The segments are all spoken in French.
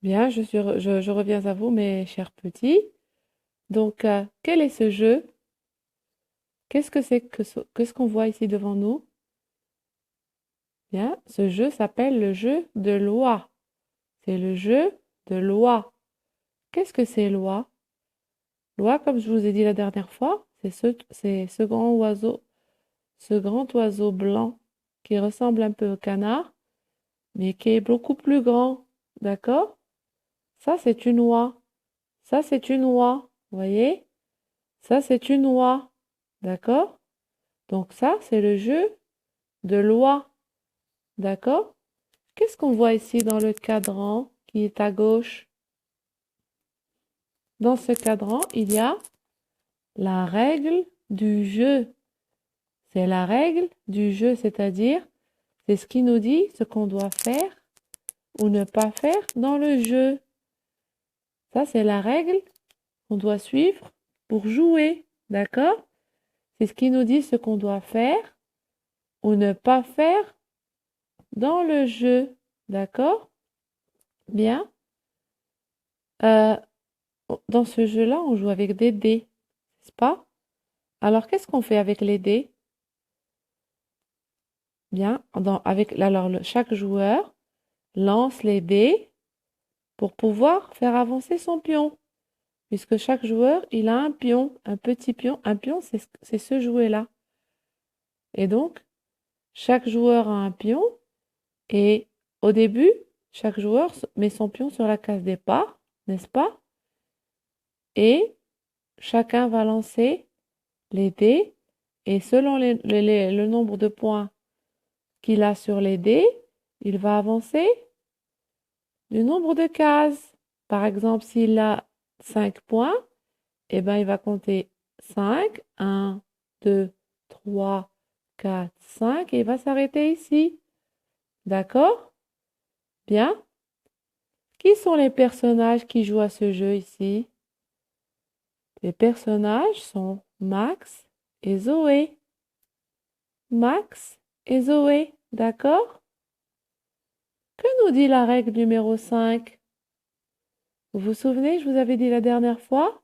Bien, je reviens à vous, mes chers petits. Donc, quel est ce jeu? Qu'est-ce que c'est que qu'est-ce qu'on voit ici devant nous? Bien, ce jeu s'appelle le jeu de loi. C'est le jeu de loi. Qu'est-ce que c'est loi? Loi, comme je vous ai dit la dernière fois, c'est ce grand oiseau blanc qui ressemble un peu au canard, mais qui est beaucoup plus grand. D'accord? Ça, c'est une oie. Ça, c'est une oie. Vous voyez? Ça, c'est une oie. D'accord? Donc ça, c'est le jeu de loi. D'accord? Qu'est-ce qu'on voit ici dans le cadran qui est à gauche? Dans ce cadran, il y a la règle du jeu. C'est la règle du jeu, c'est-à-dire, c'est ce qui nous dit ce qu'on doit faire ou ne pas faire dans le jeu. Ça, c'est la règle qu'on doit suivre pour jouer. D'accord? C'est ce qui nous dit ce qu'on doit faire ou ne pas faire dans le jeu. D'accord? Bien. Euh, Dans ce jeu-là, on joue avec des dés, n'est-ce pas? Alors, qu'est-ce qu'on fait avec les dés? Bien, chaque joueur lance les dés pour pouvoir faire avancer son pion, puisque chaque joueur, il a un pion, un petit pion. Un pion, c'est ce jouet-là. Et donc, chaque joueur a un pion, et au début, chaque joueur met son pion sur la case départ, n'est-ce pas? Et chacun va lancer les dés, et selon le nombre de points qu'il a sur les dés, il va avancer du nombre de cases. Par exemple, s'il a 5 points, eh ben, il va compter 5, 1, 2, 3, 4, 5 et il va s'arrêter ici. D'accord? Bien. Qui sont les personnages qui jouent à ce jeu ici? Les personnages sont Max et Zoé. Max et Zoé, d'accord? Que nous dit la règle numéro 5? Vous vous souvenez, je vous avais dit la dernière fois?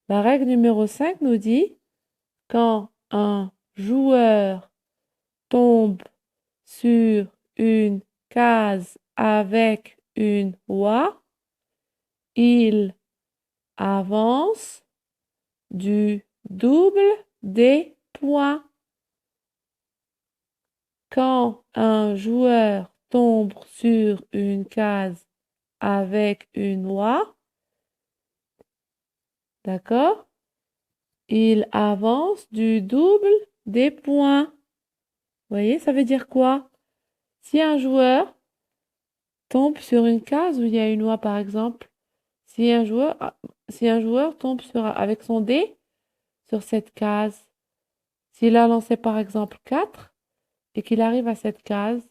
La règle numéro 5 nous dit quand un joueur tombe sur une case avec une oie, il avance du double des points. Quand un joueur tombe sur une case avec une oie, d'accord? Il avance du double des points. Vous voyez, ça veut dire quoi? Si un joueur tombe sur une case où il y a une oie, par exemple, si un joueur, si un joueur tombe avec son dé sur cette case, s'il a lancé par exemple 4 et qu'il arrive à cette case,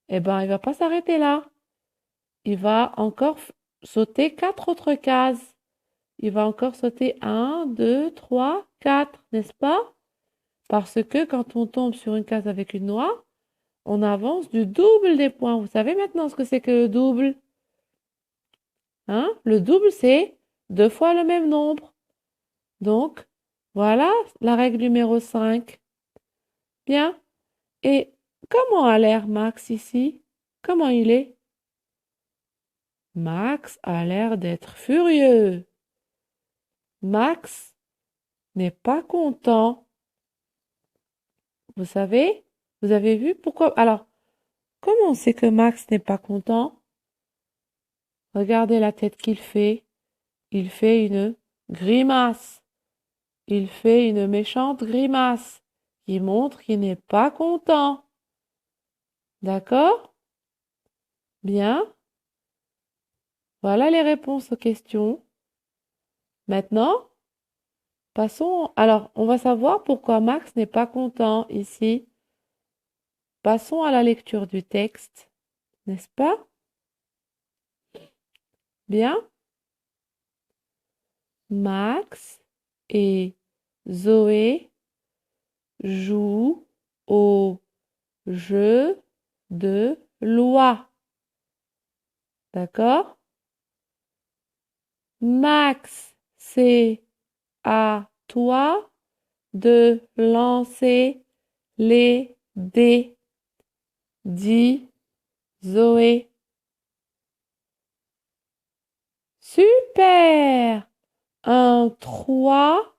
eh ben, il va pas s'arrêter là. Il va encore sauter 4 autres cases. Il va encore sauter un, 2, 3, 4, n'est-ce pas? Parce que quand on tombe sur une case avec une oie, on avance du double des points. Vous savez maintenant ce que c'est que le double? Hein? Le double, c'est 2 fois le même nombre. Donc, voilà la règle numéro 5. Bien. Et comment a l'air Max ici? Comment il est? Max a l'air d'être furieux. Max n'est pas content. Vous savez? Vous avez vu pourquoi? Alors, comment on sait que Max n'est pas content? Regardez la tête qu'il fait. Il fait une grimace. Il fait une méchante grimace qui montre qu'il n'est pas content. D'accord? Bien. Voilà les réponses aux questions. Maintenant, passons. Alors, on va savoir pourquoi Max n'est pas content ici. Passons à la lecture du texte, n'est-ce pas? Bien. Max et Zoé jouent au jeu de loi. D'accord? Max, c'est à toi de lancer les dés, dit Zoé. Super! Un 3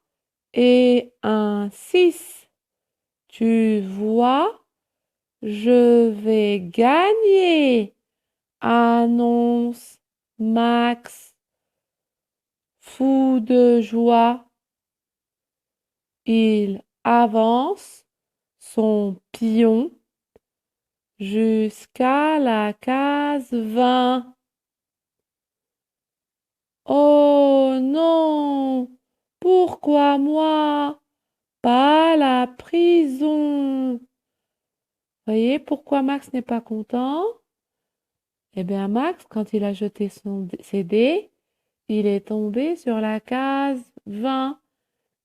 et un 6. Tu vois, je vais gagner, annonce Max, fou de joie. Il avance son pion jusqu'à la case 20. Oh non! Pourquoi moi? Pas la prison. Voyez pourquoi Max n'est pas content? Eh bien, Max, quand il a jeté ses dés, il est tombé sur la case 20.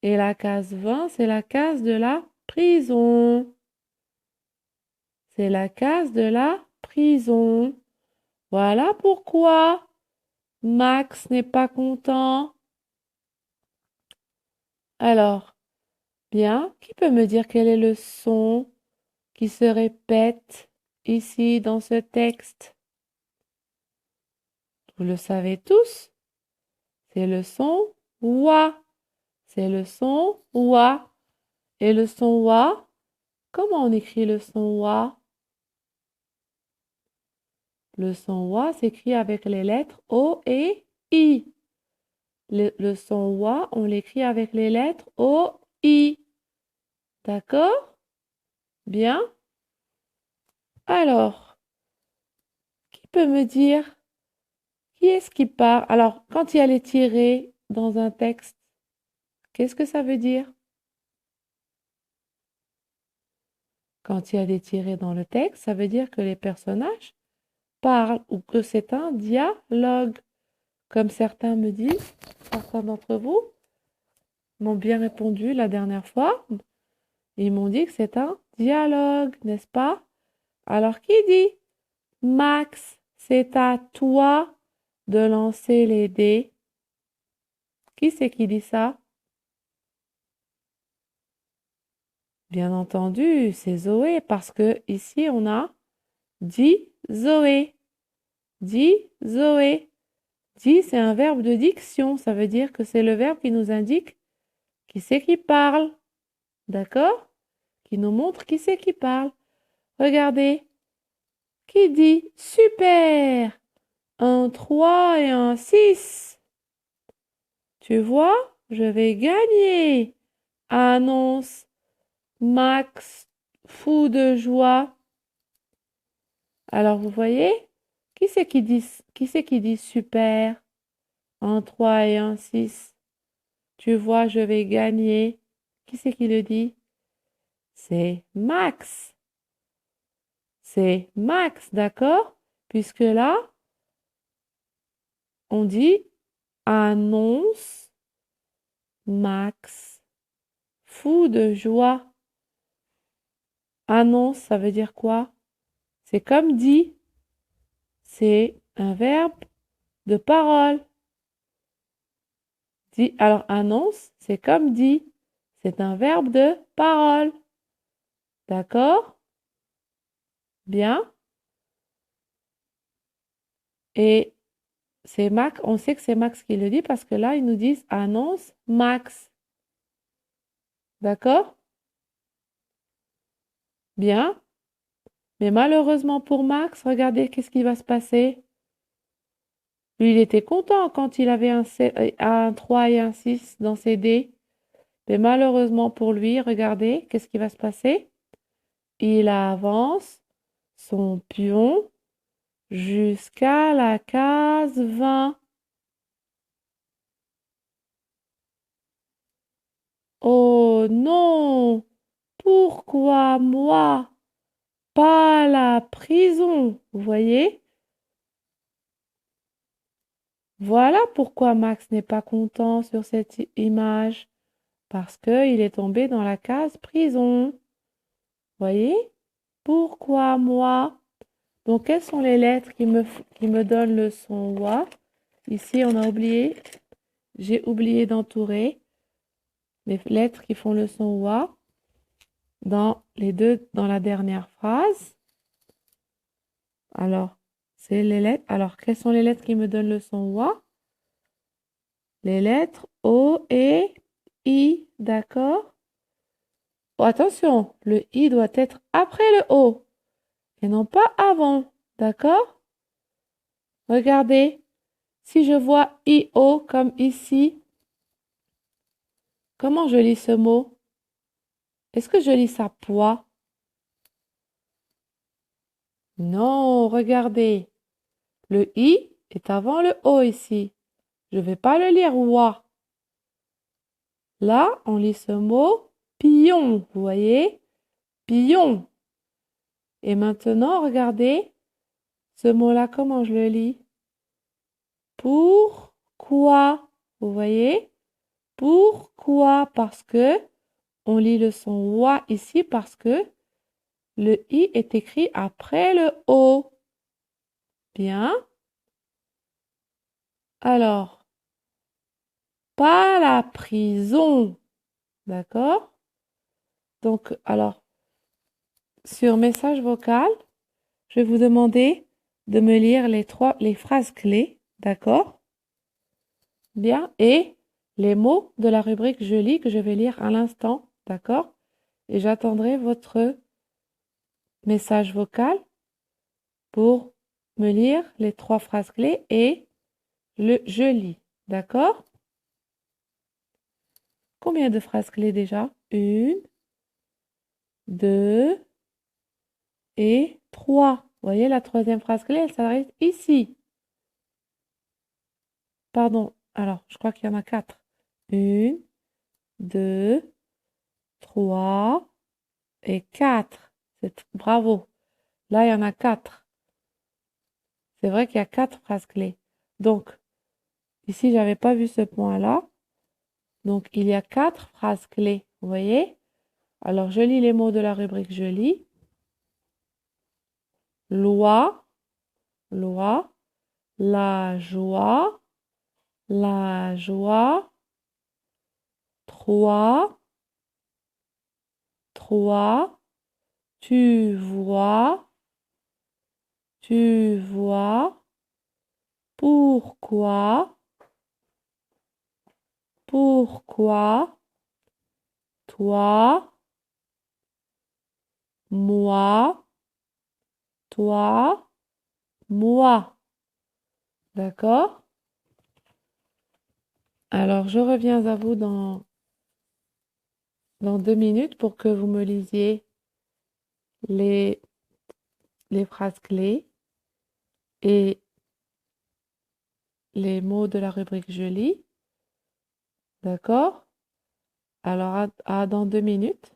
Et la case 20, c'est la case de la prison. C'est la case de la prison. Voilà pourquoi Max n'est pas content. Alors, bien, qui peut me dire quel est le son qui se répète ici dans ce texte? Vous le savez tous, c'est le son wa. C'est le son wa. Et le son wa, comment on écrit le son wa? Le son wa s'écrit avec les lettres O et I. Le son wa, on l'écrit avec les lettres O, I. D'accord? Bien. Alors, qui peut me dire qui est-ce qui parle? Alors, quand il y a les tirés dans un texte, qu'est-ce que ça veut dire? Quand il y a des tirés dans le texte, ça veut dire que les personnages parlent ou que c'est un dialogue. Comme certains me disent, certains d'entre vous m'ont bien répondu la dernière fois. Ils m'ont dit que c'est un dialogue, n'est-ce pas? Alors, qui dit? Max, c'est à toi de lancer les dés. Qui c'est qui dit ça? Bien entendu, c'est Zoé, parce que ici on a dit Zoé. Dit Zoé. Dit, c'est un verbe de diction, ça veut dire que c'est le verbe qui nous indique qui c'est qui parle. D'accord? Qui nous montre qui c'est qui parle. Regardez. Qui dit super? Un 3 et un 6. Tu vois, je vais gagner, annonce Max, fou de joie. Alors vous voyez, qui c'est qui dit super? Un 3 et un 6. Tu vois, je vais gagner. Qui c'est qui le dit? C'est Max. C'est Max, d'accord? Puisque là, on dit annonce Max, fou de joie. Annonce, ça veut dire quoi? C'est comme dit. C'est un verbe de parole. Dit, alors annonce, c'est comme dit. C'est un verbe de parole. D'accord? Bien. Et c'est Max, on sait que c'est Max qui le dit parce que là, ils nous disent annonce Max. D'accord? Bien. Mais malheureusement pour Max, regardez qu'est-ce qui va se passer. Lui, il était content quand il avait un 3 et un 6 dans ses dés. Mais malheureusement pour lui, regardez, qu'est-ce qui va se passer? Il avance son pion jusqu'à la case 20. Oh non! Pourquoi moi? Pas la prison, vous voyez? Voilà pourquoi Max n'est pas content sur cette image. Parce qu'il est tombé dans la case prison. Voyez? Pourquoi moi? Donc, quelles sont les lettres qui me donnent le son wa? Ici, on a oublié, j'ai oublié d'entourer les lettres qui font le son wa dans la dernière phrase. Alors, c'est les lettres. Alors, quelles sont les lettres qui me donnent le son wa? Les lettres O et I, d'accord? Oh, attention, le I doit être après le O et non pas avant, d'accord? Regardez, si je vois I-O comme ici, comment je lis ce mot? Est-ce que je lis ça poids? Non, regardez, le I est avant le O ici. Je ne vais pas le lire wa. Là, on lit ce mot pion, vous voyez? Pion. Et maintenant, regardez, ce mot-là, comment je le lis? Pourquoi? Vous voyez? Pourquoi? Parce que on lit le son wa ici parce que le i est écrit après le o. Bien. Alors, pas la prison. D'accord? Donc, alors, sur message vocal, je vais vous demander de me lire les phrases clés. D'accord? Bien. Et les mots de la rubrique je lis que je vais lire à l'instant. D'accord? Et j'attendrai votre message vocal pour me lire les 3 phrases clés et le je lis. D'accord? Combien de phrases clés déjà? 1, 2 et 3. Vous voyez, la troisième phrase clé, elle s'arrête ici. Pardon, alors, je crois qu'il y en a 4. 1, 2, 3 et 4. Bravo. Là, il y en a 4. C'est vrai qu'il y a 4 phrases clés. Donc, ici, j'avais pas vu ce point-là. Donc, il y a 4 phrases clés. Vous voyez? Alors, je lis les mots de la rubrique je lis. Loi, loi, la joie, la joie, 3, 3, tu vois, pourquoi, pourquoi, toi, moi, toi, moi. D'accord? Alors, je reviens à vous dans 2 minutes pour que vous me lisiez les phrases clés et les mots de la rubrique je lis. D'accord? Alors, à dans 2 minutes.